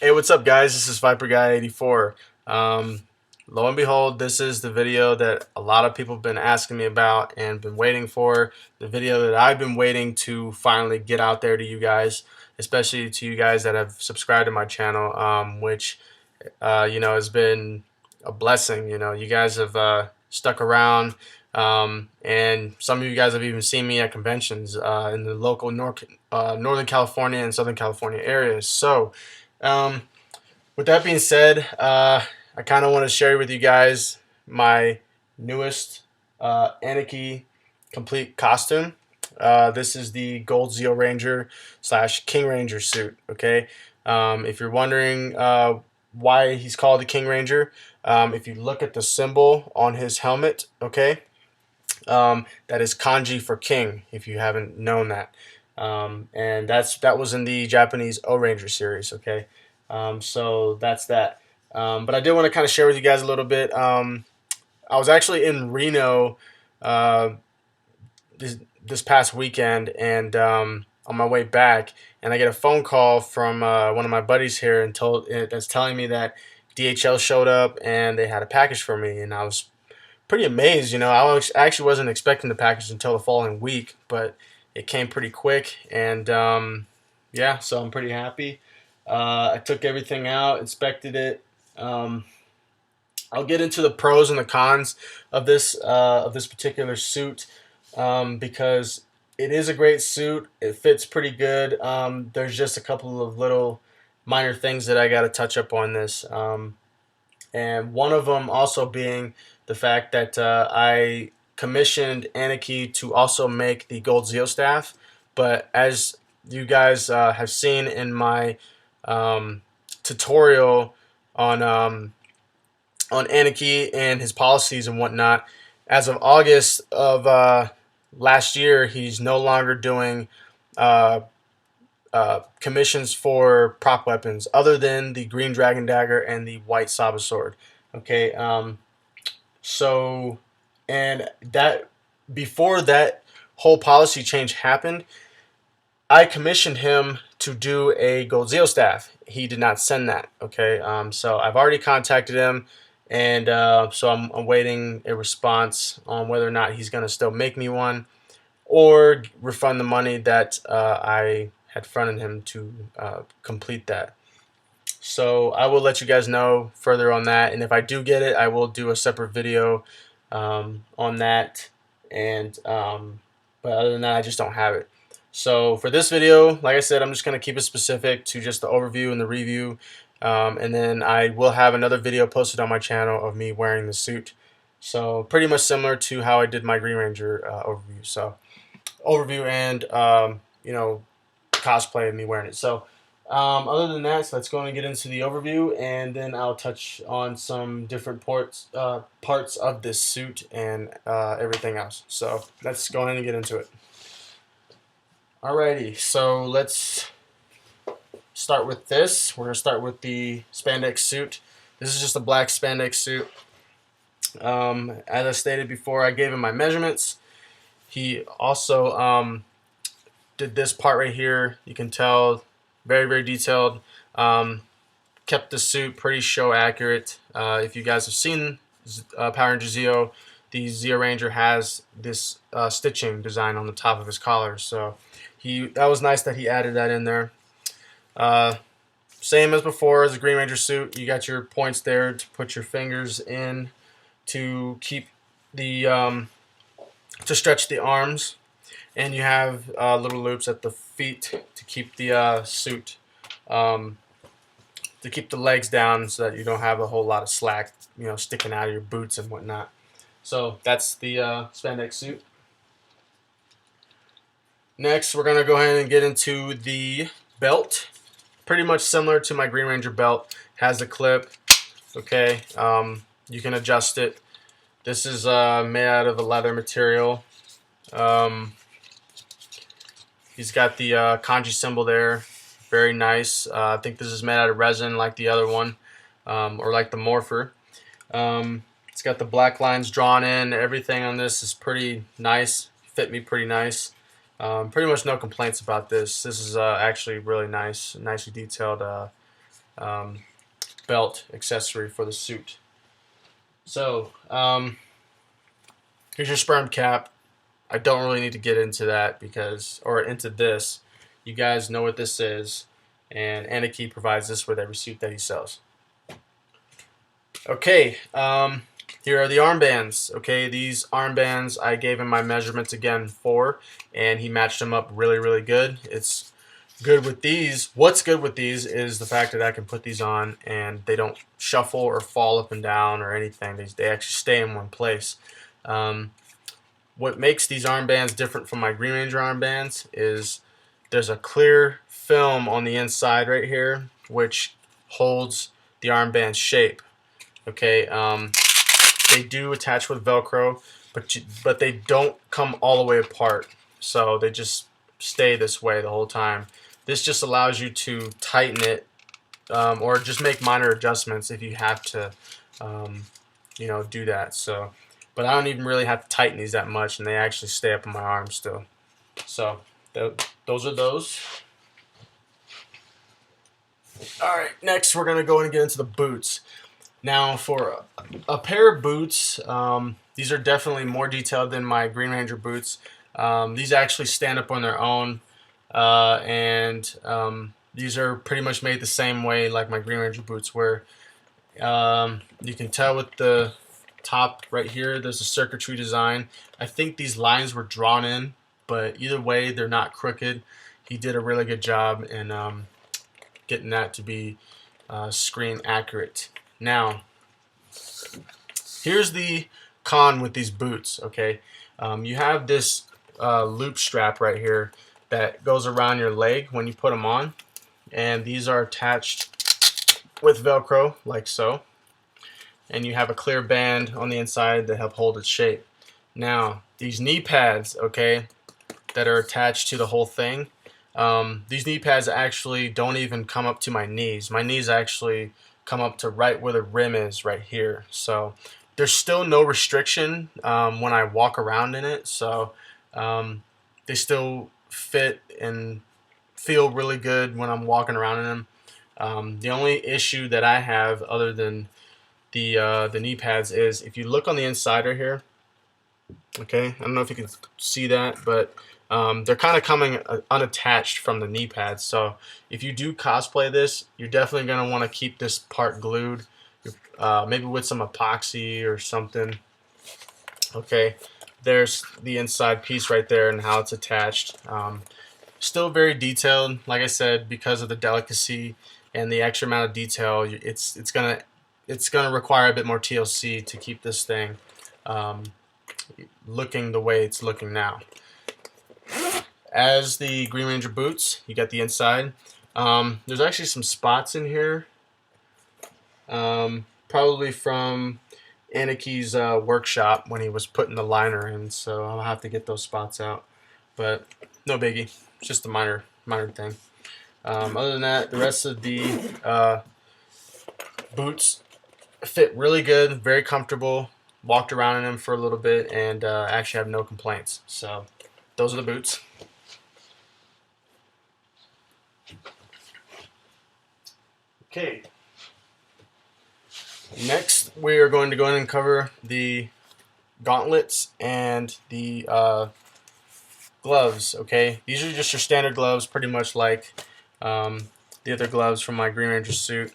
Hey, what's up, guys? This is Viper Guy 84. Lo and behold, this is the video that a lot of people have been asking me about and been waiting for. The video that I've been waiting to finally get out there to you guys, especially to you guys that have subscribed to my channel, which has been a blessing. You guys have stuck around, and some of you guys have even seen me at conventions in the local Northern California and Southern California areas. So, um, with that being said, I kind of want to share with you guys my newest Aniki complete costume. This is the Gold Zeo Ranger / King Ranger suit. Okay, if you're wondering why he's called the King Ranger, if you look at the symbol on his helmet, okay, that is kanji for king. If you haven't known that, and that was in the Japanese O Ranger series. Okay, so that's that. But I did want to kind of share with you guys a little bit. I was actually in Reno uh, this past weekend, and on my way back, and I get a phone call from one of my buddies here, and that's telling me that DHL showed up and they had a package for me, and I was pretty amazed. Actually wasn't expecting the package until the following week, but it came pretty quick, and yeah, so I'm pretty happy. I took everything out, inspected it. I'll get into the pros and the cons of this particular suit, because it is a great suit. It fits pretty good. There's just a couple of little minor things that I got to touch up on this, and one of them also being the fact that I commissioned Aniki to also make the Gold Zeo staff, but as you guys have seen in my tutorial on Aniki and his policies and whatnot, as of August of last year, he's no longer doing uh, commissions for prop weapons other than the green dragon dagger and the white saber sword. Okay, so and that before that whole policy change happened, I commissioned him to do a Gold Zeo staff. He did not send that. Okay, so I've already contacted him, and so I'm awaiting a response on whether or not he's going to still make me one or refund the money that I had fronted him to complete that. So I will let you guys know further on that, and if I do get it, I will do a separate video on that. And but other than that, I just don't have it. So for this video, like I said, I'm just going to keep it specific to just the overview and the review, and then I will have another video posted on my channel of me wearing the suit. So pretty much similar to how I did my Green Ranger overview. So overview and cosplay of me wearing it. So other than that, so let's go and get into the overview, and then I'll touch on some different parts of this suit and everything else. So let's go ahead and get into it. Alrighty, so let's start with this. We're going to start with the spandex suit. This is just a black spandex suit. As I stated before, I gave him my measurements. He also did this part right here. You can tell, very, very detailed. Kept the suit pretty show accurate. If you guys have seen Power Ranger Zeo, the Zeo Ranger has this stitching design on the top of his collar. So that was nice that he added that in there. Same as before as the Green Ranger suit. You got your points there to put your fingers in to keep the to stretch the arms, and you have little loops at the feet to keep the suit to keep the legs down so that you don't have a whole lot of slack, sticking out of your boots and whatnot. So that's the spandex suit. Next, we're gonna go ahead and get into the belt. Pretty much similar to my Green Ranger belt. Has a clip. Okay, you can adjust it. This is made out of a leather material. He's got the kanji symbol there. Very nice. I think this is made out of resin like the other one, or like the Morpher. It's got the black lines drawn in. Everything on this is pretty nice. Fit me pretty nice. Pretty much no complaints about this. This is actually really nice, nicely detailed belt accessory for the suit. So here's your sperm cap. I don't really need to get into that into this. You guys know what this is, and Aniki provides this with every suit that he sells. Okay, here are the armbands. Okay, these armbands I gave him my measurements again for, and he matched them up really, really good. It's good with these. What's good with these is the fact that I can put these on and they don't shuffle or fall up and down or anything. They actually stay in one place. What makes these armbands different from my Green Ranger armbands is there's a clear film on the inside right here which holds the armband shape. Okay, they do attach with Velcro, but they don't come all the way apart, so they just stay this way the whole time. This just allows you to tighten it, or just make minor adjustments if you have to, do that. So, but I don't even really have to tighten these that much, and they actually stay up on my arm still. So, those are those. All right, next we're gonna go and get into the boots. Now, for a pair of boots, these are definitely more detailed than my Green Ranger boots. These actually stand up on their own, and these are pretty much made the same way like my Green Ranger boots, where you can tell with the top right here, there's a circuitry design. I think these lines were drawn in, but either way, they're not crooked. He did a really good job in getting that to be screen accurate. Now, here's the con with these boots, okay? You have this loop strap right here that goes around your leg when you put them on, and these are attached with Velcro, like so. And you have a clear band on the inside that help hold its shape. Now, these knee pads, okay, that are attached to the whole thing, these knee pads actually don't even come up to my knees. My knees actually come up to right where the rim is right here. So there's still no restriction when I walk around in it. So they still fit and feel really good when I'm walking around in them. The only issue that I have other than the knee pads is if you look on the inside right here, okay, I don't know if you can see that, but they're kind of coming unattached from the knee pads. So if you do cosplay this, you're definitely going to want to keep this part glued, maybe with some epoxy or something. Okay, there's the inside piece right there and how it's attached. Still very detailed, like I said, because of the delicacy and the extra amount of detail. It's gonna require a bit more TLC to keep this thing looking the way it's looking now. As the Green Ranger boots, you got the inside. There's actually some spots in here, probably from Aniki's workshop when he was putting the liner in, so I'll have to get those spots out, but no biggie, it's just a minor thing. Other than that, the rest of the boots fit really good, very comfortable. Walked around in them for a little bit and actually have no complaints. So those are the boots. Okay. Next, we are going to go in and cover the gauntlets and the gloves. Okay, these are just your standard gloves, pretty much like the other gloves from my Green Ranger suit.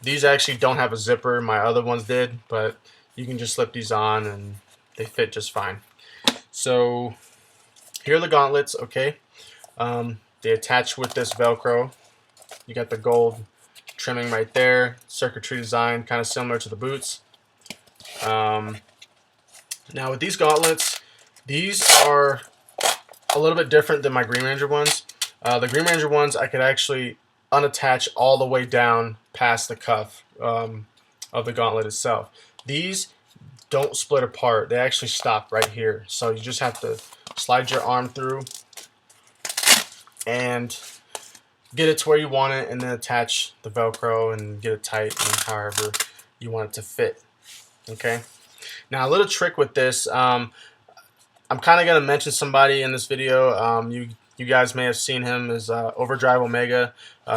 These actually don't have a zipper. My other ones did, but you can just slip these on and they fit just fine. So here are the gauntlets. Okay, they attach with this Velcro. You got the gold trimming right there, circuitry design, kind of similar to the boots. Now with these gauntlets, these are a little bit different than my Green Ranger ones. The Green Ranger ones I could actually unattach all the way down past the cuff of the gauntlet itself. These don't split apart. They actually stop right here. So you just have to slide your arm through and get it to where you want it, and then attach the Velcro and get it tight and however you want it to fit. Okay. Now a little trick with this, I'm kind of going to mention somebody in this video. You guys may have seen him as Overdrive Omega,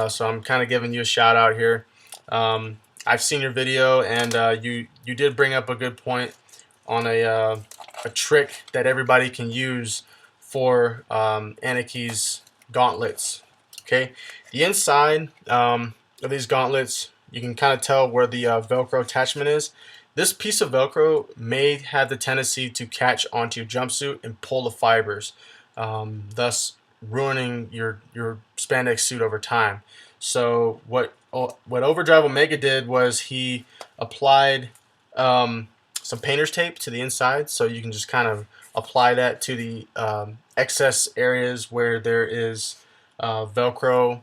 so I'm kind of giving you a shout out here. I've seen your video, and you did bring up a good point on a trick that everybody can use for Aniki's gauntlets. Okay, the inside of these gauntlets, you can kind of tell where the Velcro attachment is. This piece of Velcro may have the tendency to catch onto your jumpsuit and pull the fibers, thus ruining your spandex suit over time. So what Overdrive Omega did was he applied some painter's tape to the inside, so you can just kind of apply that to the excess areas where there is Velcro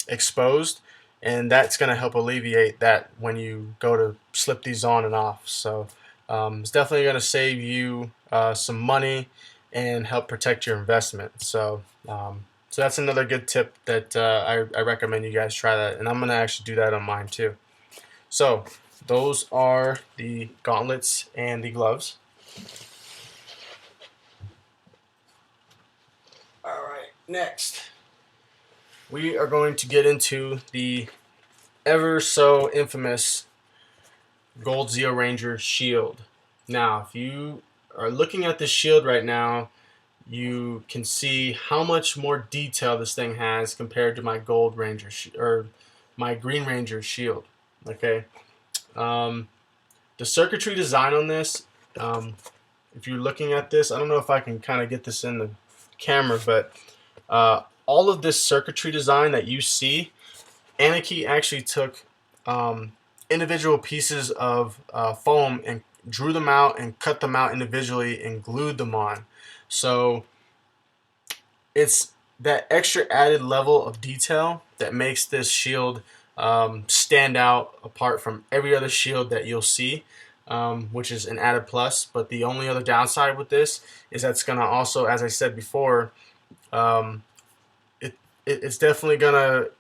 exposed, and that's going to help alleviate that when you go to slip these on and off. So it's definitely going to save you some money and help protect your investment. So so that's another good tip that I recommend you guys try that, and I'm going to actually do that on mine too. So those are the gauntlets and the gloves. Alright, next we are going to get into the ever so infamous Gold Zeo Ranger shield. Now, if you are looking at this shield right now, you can see how much more detail this thing has compared to my Gold Ranger or my Green Ranger shield. Okay, the circuitry design on this, if you're looking at this, I don't know if I can kind of get this in the camera, but all of this circuitry design that you see, Aniki actually took individual pieces of foam and drew them out and cut them out individually and glued them on. So it's that extra added level of detail that makes this shield stand out apart from every other shield that you'll see, which is an added plus. But the only other downside with this is that's going to also, as I said before, it's definitely going to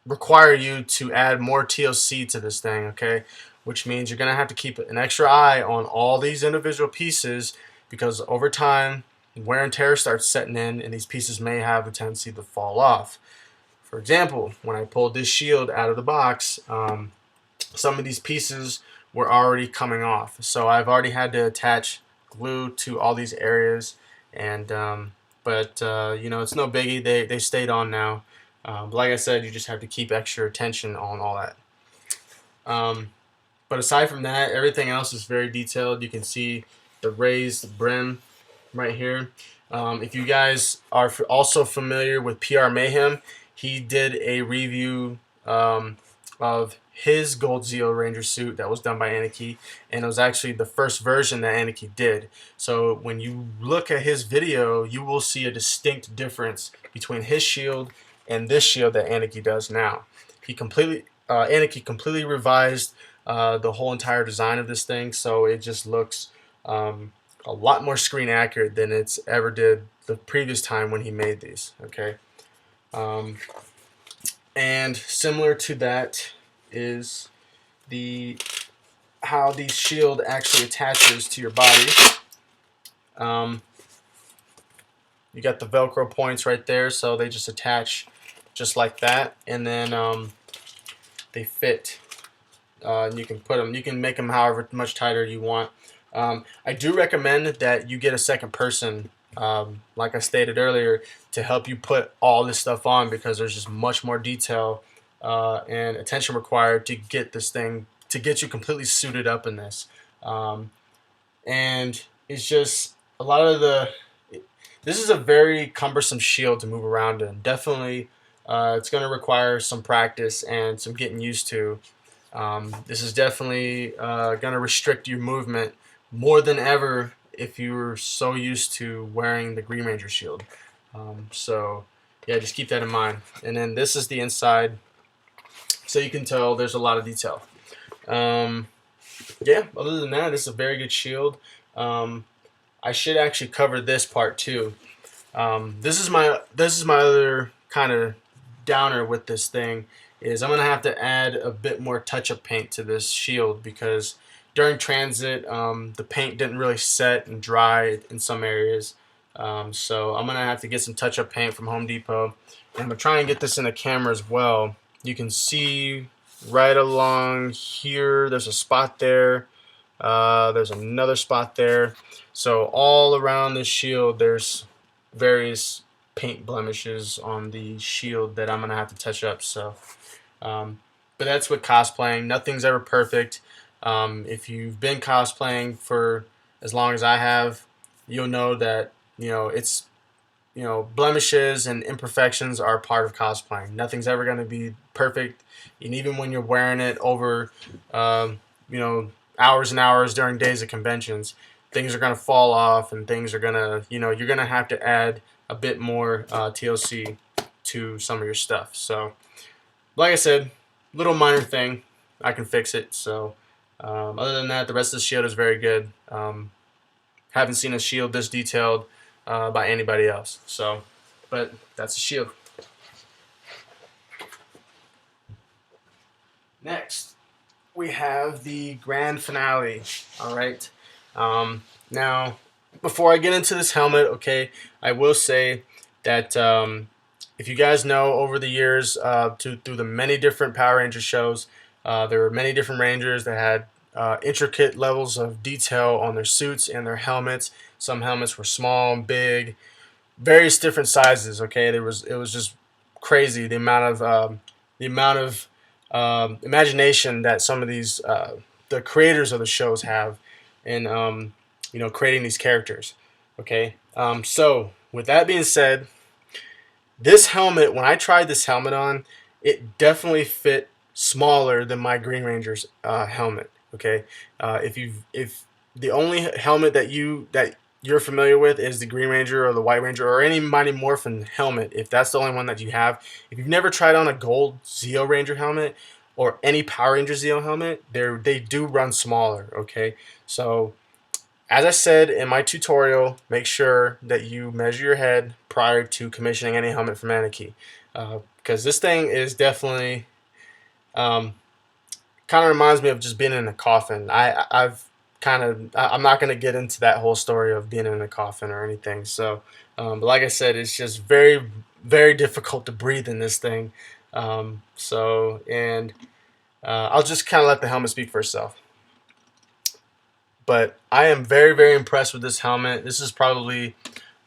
require you to add more TLC to this thing, okay? Which means you're going to have to keep an extra eye on all these individual pieces, because over time, wear and tear starts setting in, and these pieces may have a tendency to fall off. For example, when I pulled this shield out of the box, some of these pieces were already coming off. So I've already had to attach glue to all these areas, and but you know, it's no biggie. They stayed on now. But like I said, you just have to keep extra attention on all that. But aside from that, everything else is very detailed. You can see the raised brim right here. If you guys are also familiar with PR Mayhem, he did a review of his Gold Zeo Ranger suit that was done by Aniki, and it was actually the first version that Aniki did. So when you look at his video, you will see a distinct difference between his shield and this shield that Aniki does now. Aniki completely revised the whole entire design of this thing, so it just looks a lot more screen accurate than it's ever did the previous time when he made these. Okay, and similar to that is how the shield actually attaches to your body. You got the Velcro points right there, so they just attach just like that, and then they fit. And you can put them, you can make them however much tighter you want. I do recommend that you get a second person, like I stated earlier, to help you put all this stuff on, because there's just much more detail and attention required to get this thing, to get you completely suited up in this. And it's just a lot of this is a very cumbersome shield to move around in. Definitely, it's going to require some practice and some getting used to. This is definitely going to restrict your movement more than ever if you're so used to wearing the Green Ranger shield. So yeah, just keep that in mind. And then this is the inside, so you can tell there's a lot of detail. Yeah, other than that, this is a very good shield. I should actually cover this part too. This is my other kind of downer with this thing, is I'm gonna have to add a bit more touch-up paint to this shield, because during transit the paint didn't really set and dry in some areas. So I'm gonna have to get some touch-up paint from Home Depot, and I'm gonna try and get this in the camera as well. You can see right along here, there's a spot there. There's another spot there. So all around the shield, there's various paint blemishes on the shield that I'm gonna have to touch up. So, but that's with cosplaying. Nothing's ever perfect. If you've been cosplaying for as long as I have, you'll know that it's blemishes and imperfections are part of cosplaying. Nothing's ever going to be perfect, and even when you're wearing it over, you know, hours and hours during days of conventions, things are going to fall off, and things are going to, you're going to have to add a bit more TLC to some of your stuff. So, like I said, little minor thing, I can fix it. So, other than that, the rest of the shield is very good. Haven't seen a shield this detailed by anybody else. So, but that's a shield. Next, we have the grand finale. All right. Now, before I get into this helmet, okay, I will say that if you guys know, over the years, through the many different Power Ranger shows, there were many different Rangers that had intricate levels of detail on their suits and their helmets. Some helmets were small and big, various different sizes. Okay, it was just crazy the amount of imagination that some of these the creators of the shows have in creating these characters. Okay, so with that being said, this helmet, when I tried this helmet on, it definitely fit smaller than my Green Ranger's helmet. Okay, if the only helmet that you're familiar with is the Green Ranger or the White Ranger or any Mighty Morphin helmet, if that's the only one that you have, if you've never tried on a Gold Zeo Ranger helmet or any Power Ranger Zeo helmet, they do run smaller. Okay, so as I said in my tutorial, make sure that you measure your head prior to commissioning any helmet from Aniki, because this thing is definitely kind of reminds me of just being in a coffin. I'm not going to get into that whole story of being in a coffin or anything. So, but like I said, it's just very, very difficult to breathe in this thing. And I'll just kind of let the helmet speak for itself. But I am very, very impressed with this helmet. This is probably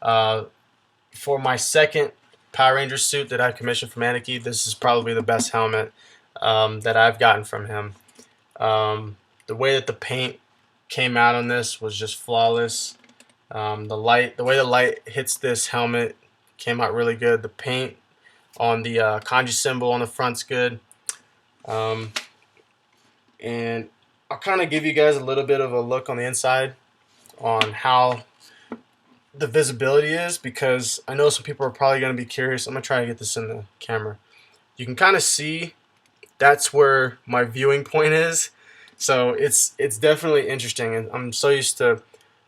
for my second Power Ranger suit that I commissioned from Aniki. This is probably the best helmet that I've gotten from him. The way that the paint came out on this was just flawless. The way the light hits this helmet came out really good. The paint on the kanji symbol on the front's good. And I'll kind of give you guys a little bit of a look on the inside on how the visibility is, because I know some people are probably going to be curious. I'm going to try to get this in the camera. You can kind of see that's where my viewing point is. So it's definitely interesting, and I'm so used to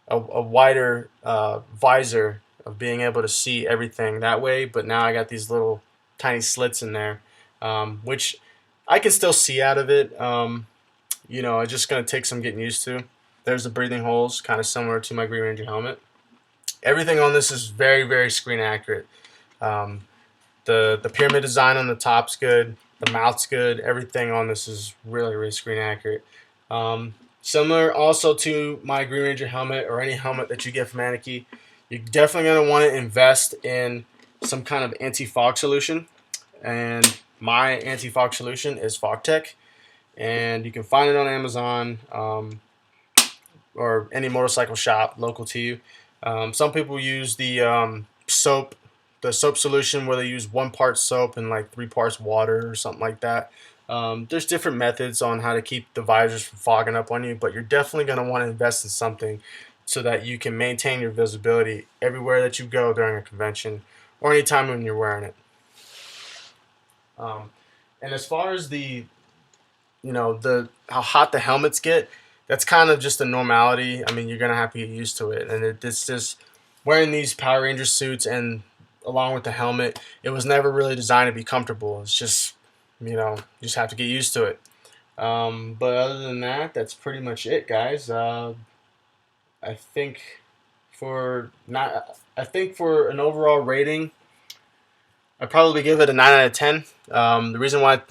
a wider visor of being able to see everything that way, but now I got these little tiny slits in there, which I can still see out of it. It's just going to take some getting used to. There's the breathing holes, kind of similar to my Green Ranger helmet. Everything on this is very, very screen accurate. The pyramid design on the top's good. The mouth's good. Everything on this is really, really screen accurate. Similar also to my Green Ranger helmet or any helmet that you get from Aniki, you're definitely going to want to invest in some kind of anti-fog solution. And my anti-fog solution is FogTech. And you can find it on Amazon or any motorcycle shop local to you. Some people use the soap solution where they use 1 part soap and like 3 parts water or something like that. There's different methods on how to keep the visors from fogging up on you, but you're definitely going to want to invest in something so that you can maintain your visibility everywhere that you go during a convention or anytime when you're wearing it. And as far as how hot the helmets get, that's kind of just a normality. I mean, you're gonna have to get used to it, and it's just wearing these Power Ranger suits and along with the helmet, it was never really designed to be comfortable. It's just you just have to get used to it. But other than that, that's pretty much it, guys. I think for not. I think for an overall rating, I'd probably give it a 9 out of 10. The reason why it's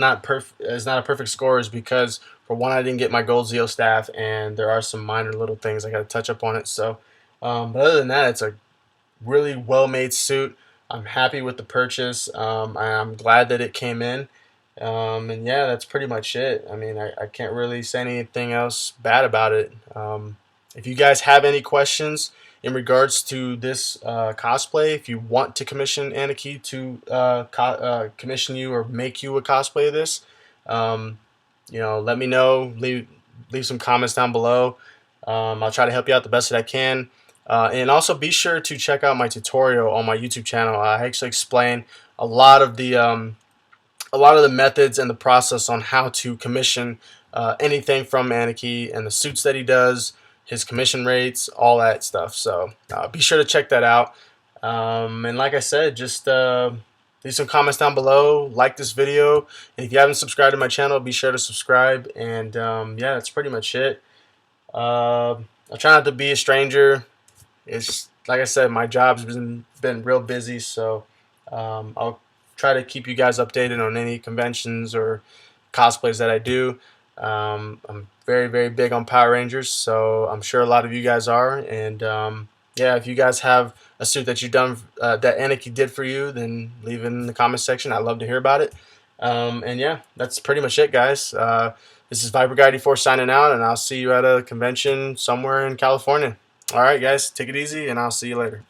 not a perfect score is because for one, I didn't get my Gold Zeo staff, and there are some minor little things I got to touch up on it. So, but other than that, it's a really well made suit. I'm happy with the purchase. I'm glad that it came in. And yeah, that's pretty much it. I mean, I can't really say anything else bad about it. If you guys have any questions in regards to this cosplay, if you want to commission Aniki to commission you or make you a cosplay of this, um, let me know. Leave some comments down below. I'll try to help you out the best that I can. And also be sure to check out my tutorial on my YouTube channel. I actually explain a lot of the methods and the process on how to commission anything from Aniki and the suits that he does, his commission rates, all that stuff. So be sure to check that out. And like I said, just leave some comments down below, like this video, and if you haven't subscribed to my channel, be sure to subscribe. And yeah, that's pretty much it. I try not to be a stranger. It's like I said, my job's been real busy, so I'll try to keep you guys updated on any conventions or cosplays that I do. I'm very, very big on Power Rangers, so I'm sure a lot of you guys are. And yeah, if you guys have a suit that you've done that Aniki did for you, then leave it in the comment section. I'd love to hear about it. And yeah, that's pretty much it, guys. This is Viper Guy 84 signing out, and I'll see you at a convention somewhere in California. All right, guys, take it easy, and I'll see you later.